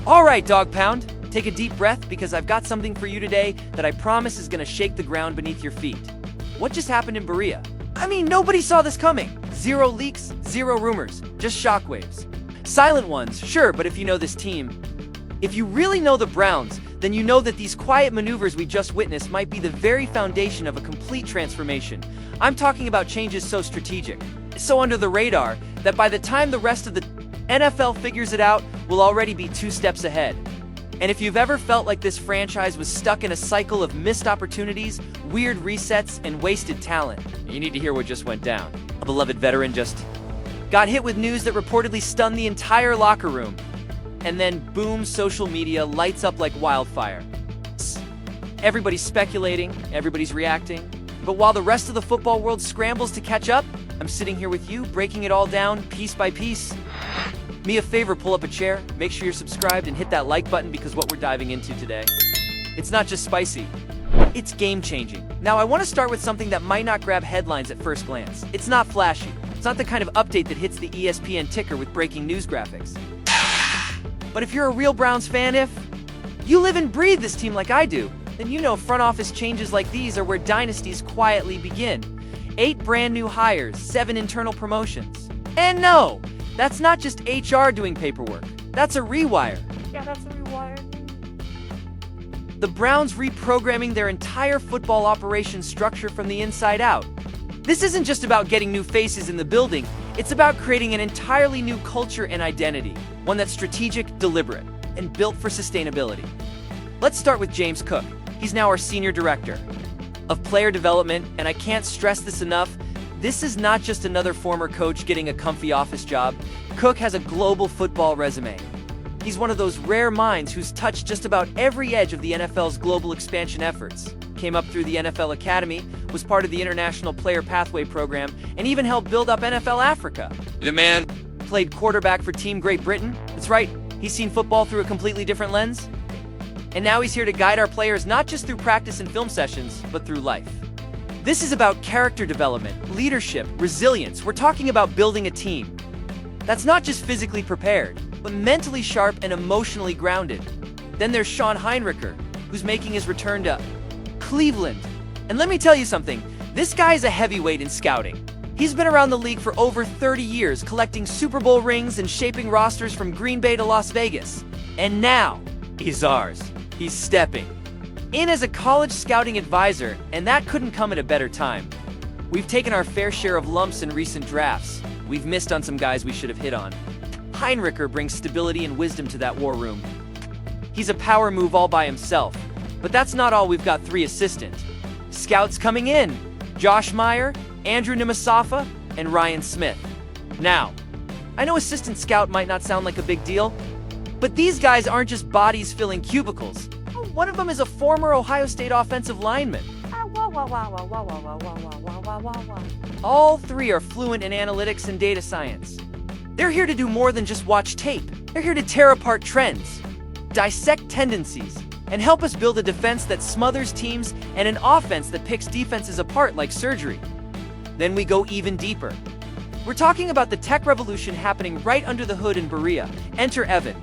All right, Dog Pound, take a deep breath because I've got something for you today that I promise is going to shake the ground beneath your feet. What just happened in Berea? I mean, nobody saw this coming. Zero leaks, zero rumors, just shockwaves. Silent ones, sure, but if you know this team, if you really know the Browns, then you know that these quiet maneuvers we just witnessed might be the very foundation of a complete transformation. I'm talking about changes so strategic, so under the radar, that by the time the rest of the NFL figures it out, we'll already be 2 steps ahead. And if you've ever felt like this franchise was stuck in a cycle of missed opportunities, weird resets, and wasted talent, you need to hear what just went down. A beloved veteran just got hit with news that reportedly stunned the entire locker room. And then, boom, social media lights up like wildfire. Everybody's speculating, everybody's reacting. But while the rest of the football world scrambles to catch up, I'm sitting here with you, breaking it all down, piece by piece. Me a favor, pull up a chair, make sure you're subscribed, and hit that like button because what we're diving into today, it's not just spicy, it's game-changing. Now, I want to start with something that might not grab headlines at first glance. It's not flashy. It's not the kind of update that hits the ESPN ticker with breaking news graphics. But if you're a real Browns fan, if you live and breathe this team like I do, then you know front office changes like these are where dynasties quietly begin. 8 brand new hires, 7 internal promotions. And no, that's not just HR doing paperwork. That's a rewire. Yeah, that's a rewire. The Browns reprogramming their entire football operations structure from the inside out. This isn't just about getting new faces in the building, it's about creating an entirely new culture and identity, one that's strategic, deliberate, and built for sustainability. Let's start with James Cook. He's now our Senior Director of Player Development, and I can't stress this enough, this is not just another former coach getting a comfy office job. Cook has a global football resume. He's one of those rare minds who's touched just about every edge of the NFL's global expansion efforts. Came up through the NFL Academy, was part of the International Player Pathway Program, and even helped build up NFL Africa. The man Played quarterback for Team Great Britain. That's right, he's seen football through a completely different lens. And now he's here to guide our players not just through practice and film sessions, but through life. This is about character development, leadership, resilience. We're talking about building a team that's not just physically prepared, but mentally sharp and emotionally grounded. Then there's Sean Heinricher, who's making his return to Cleveland. And let me tell you something, this guy's a heavyweight in scouting. He's been around the league for over 30 years, collecting Super Bowl rings and shaping rosters from Green Bay to Las Vegas. And now, he's ours. He's stepping in as a college scouting advisor, and that couldn't come at a better time. We've taken our fair share of lumps in recent drafts. We've missed on some guys we should have hit on. Heinricher brings stability and wisdom to that war room. He's a power move all by himself. But that's not all. We've got 3 assistant scouts coming in. Josh Meyer, Andrew Namasafa, and Ryan Smith. Now, I know assistant scout might not sound like a big deal, but these guys aren't just bodies filling cubicles. One of them is a former Ohio State offensive lineman. All 3 are fluent in analytics and data science. They're here to do more than just watch tape. They're here to tear apart trends, dissect tendencies, and help us build a defense that smothers teams and an offense that picks defenses apart like surgery. Then we go even deeper. We're talking about the tech revolution happening right under the hood in Berea. Enter Evan.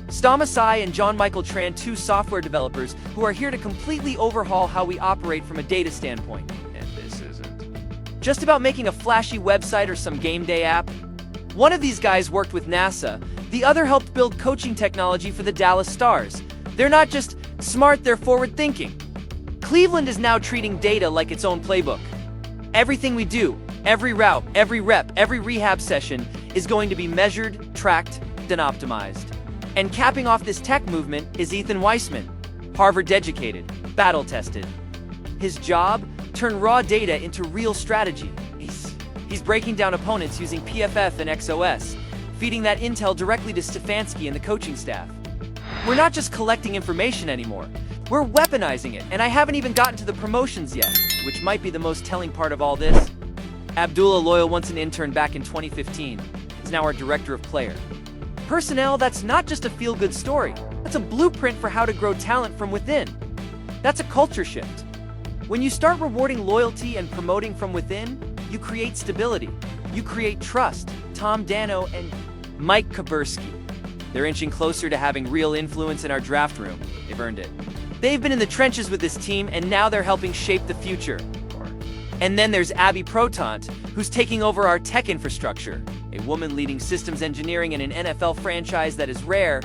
Stamasai and John Michael Tran, 2 software developers who are here to completely overhaul how we operate from a data standpoint. and this isn't. Just about making a flashy website or some game day app? One of these guys worked with NASA, the other helped build coaching technology for the Dallas Stars. They're not just smart, they're forward-thinking. Cleveland is now treating data like its own playbook. Everything we do, every route, every rep, every rehab session is going to be measured, tracked, and optimized. And capping off this tech movement is Ethan Weissman, Harvard-educated, battle-tested. His job? Turn raw data into real strategy. He's breaking down opponents using PFF and XOS, feeding that intel directly to Stefanski and the coaching staff. We're not just collecting information anymore. We're weaponizing it, and I haven't even gotten to the promotions yet, which might be the most telling part of all this. Abdullah Loyal, once an intern back in 2015, is now our director of player personnel. That's not just a feel-good story. That's a blueprint for how to grow talent from within. That's a culture shift. When you start rewarding loyalty and promoting from within, you create stability. You create trust. Tom Dano and Mike Kaburski. They're inching closer to having real influence in our draft room. They've earned it. They've been in the trenches with this team, and now they're helping shape the future. And then there's Abby Protant, who's taking over our tech infrastructure. A woman leading systems engineering in an NFL franchise that is rare.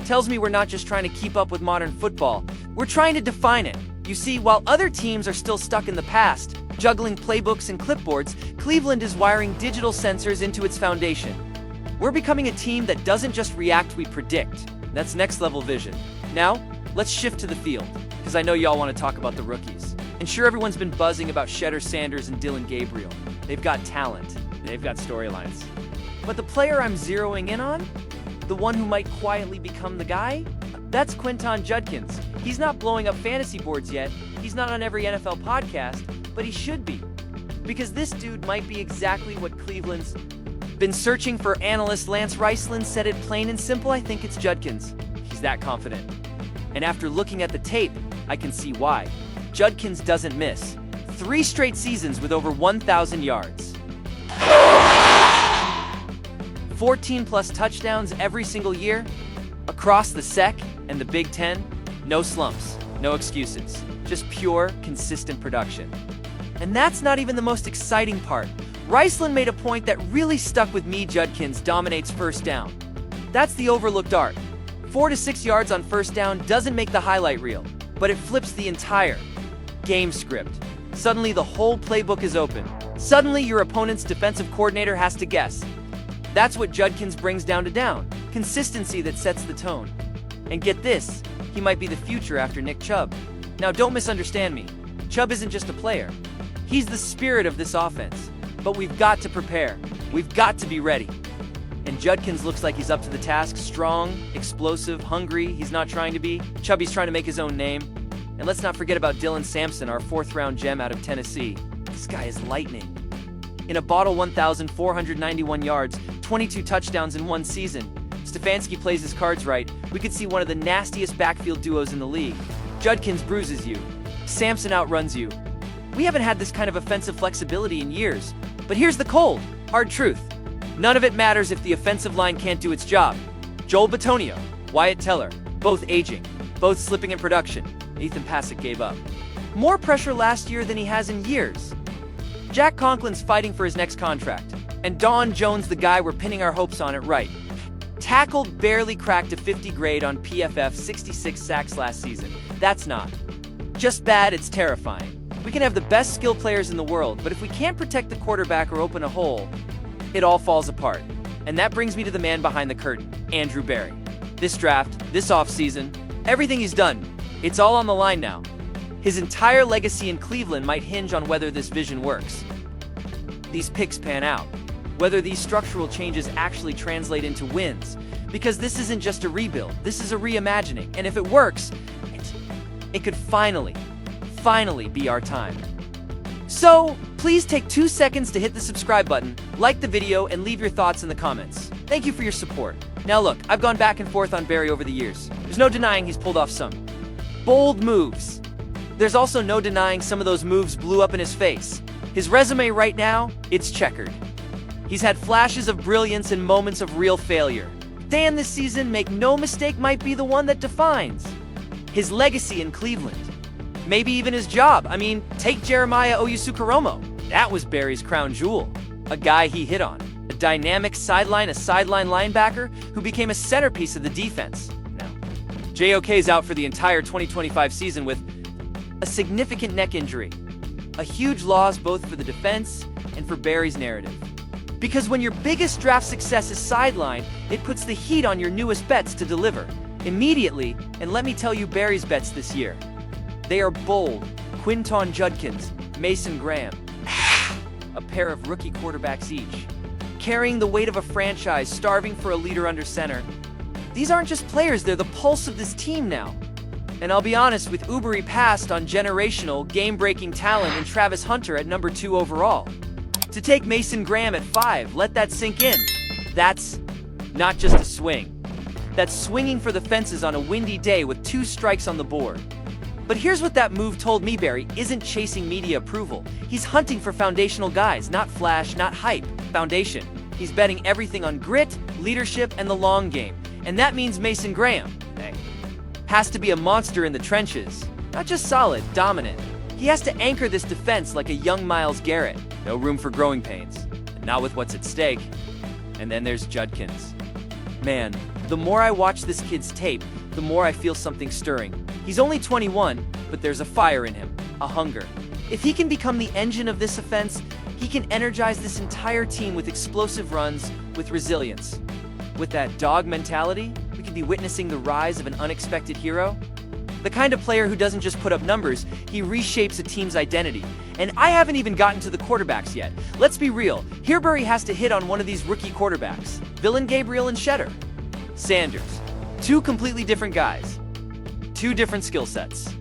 Tells me we're not just trying to keep up with modern football, we're trying to define it. You see, while other teams are still stuck in the past, juggling playbooks and clipboards, Cleveland is wiring digital sensors into its foundation. We're becoming a team that doesn't just react, we predict. That's next level vision. Now, let's shift to the field, because I know y'all want to talk about the rookies. And sure, everyone's been buzzing about Shedder Sanders and Dylan Gabriel. They've got talent. They've got storylines. But the player I'm zeroing in on, the one who might quietly become the guy, that's Quinton Judkins. He's not blowing up fantasy boards yet. He's not on every NFL podcast, but he should be. Because this dude might be exactly what Cleveland's been searching for. Analyst Lance Reisland said it plain and simple. I think it's Judkins. He's that confident. And after looking at the tape, I can see why. Judkins doesn't miss. 3 straight seasons with over 1,000 yards. 14+ touchdowns every single year. Across the SEC and the Big Ten, no slumps, no excuses. Just pure, consistent production. And that's not even the most exciting part. Reisland made a point that really stuck with me. Judkins dominates first down. That's the overlooked art. 4 to 6 yards on first down doesn't make the highlight reel, but it flips the entire game script. Suddenly the whole playbook is open. Suddenly your opponent's defensive coordinator has to guess. That's what Judkins brings down to down. Consistency that sets the tone. And get this, he might be the future after Nick Chubb. Now don't misunderstand me. Chubb isn't just a player. He's the spirit of this offense. But we've got to prepare. We've got to be ready. And Judkins looks like he's up to the task. Strong, explosive, hungry. He's not trying to be. Chubby's trying to make his own name. And let's not forget about Dylan Sampson, our 4th-round gem out of Tennessee. This guy is lightning. In a bottle, 1,491 yards, 22 touchdowns in one season. Stefanski plays his cards right. We could see one of the nastiest backfield duos in the league. Judkins bruises you. Sampson outruns you. We haven't had this kind of offensive flexibility in years. But here's the cold, hard truth. None of it matters if the offensive line can't do its job. Joel Bitonio, Wyatt Teller, both aging, both slipping in production. Ethan Passick gave up. More pressure last year than he has in years. Jack Conklin's fighting for his next contract. And Don Jones, the guy we're pinning our hopes on, at right. Tackled, barely cracked a 50 grade on PFF, 66 sacks last season. That's not just bad, it's terrifying. We can have the best skill players in the world, but if we can't protect the quarterback or open a hole, it all falls apart. And that brings me to the man behind the curtain, Andrew Berry. This draft, this offseason, everything he's done, it's all on the line now. His entire legacy in Cleveland might hinge on whether this vision works. These picks pan out. Whether these structural changes actually translate into wins. Because this isn't just a rebuild, this is a reimagining. And if it works, it could finally be our time. So, please take 2 seconds to hit the subscribe button, like the video, and leave your thoughts in the comments. Thank you for your support. Now look, I've gone back and forth on Berry over the years. There's no denying he's pulled off some bold moves. There's also no denying some of those moves blew up in his face. His resume right now, it's checkered. He's had flashes of brilliance and moments of real failure. Dan this season, make no mistake, might be the one that defines his legacy in Cleveland. Maybe even his job. I mean, take Jeremiah Owusu-Koramoah. That was Berry's crown jewel. A guy he hit on. A dynamic sideline linebacker who became a centerpiece of the defense. Now, JOK's out for the entire 2025 season with a significant neck injury. A huge loss both for the defense and for Berry's narrative. Because when your biggest draft success is sidelined, it puts the heat on your newest bets to deliver immediately. And let me tell you Berry's bets this year. They are bold. Quinton Judkins, Mason Graham, a pair of rookie quarterbacks each, carrying the weight of a franchise, starving for a leader under center. These aren't just players, they're the pulse of this team now. And I'll be honest, with Ubery passed on generational, game-breaking talent and Travis Hunter at number 2 overall. To take Mason Graham at 5, let that sink in. That's not just a swing. That's swinging for the fences on a windy day with 2 strikes on the board. But here's what that move told me. Berry isn't chasing media approval. He's hunting for foundational guys, not flash, not hype. Foundation. He's betting everything on grit, leadership, and the long game. And that means Mason Graham has to be a monster in the trenches. Not just solid, dominant. He has to anchor this defense like a young Myles Garrett. No room for growing pains. And not with what's at stake. And then there's Judkins. Man, the more I watch this kid's tape, the more I feel something stirring. He's only 21, but there's a fire in him, a hunger. If he can become the engine of this offense, he can energize this entire team with explosive runs, with resilience. With that dog mentality, we could be witnessing the rise of an unexpected hero. The kind of player who doesn't just put up numbers, he reshapes a team's identity. And I haven't even gotten to the quarterbacks yet. Let's be real, Herbury has to hit on one of these rookie quarterbacks. Villain Gabriel and Shetter. Sanders. Two completely different guys. Two different skill sets.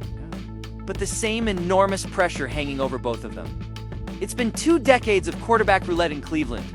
But the same enormous pressure hanging over both of them. It's been 2 decades of quarterback roulette in Cleveland.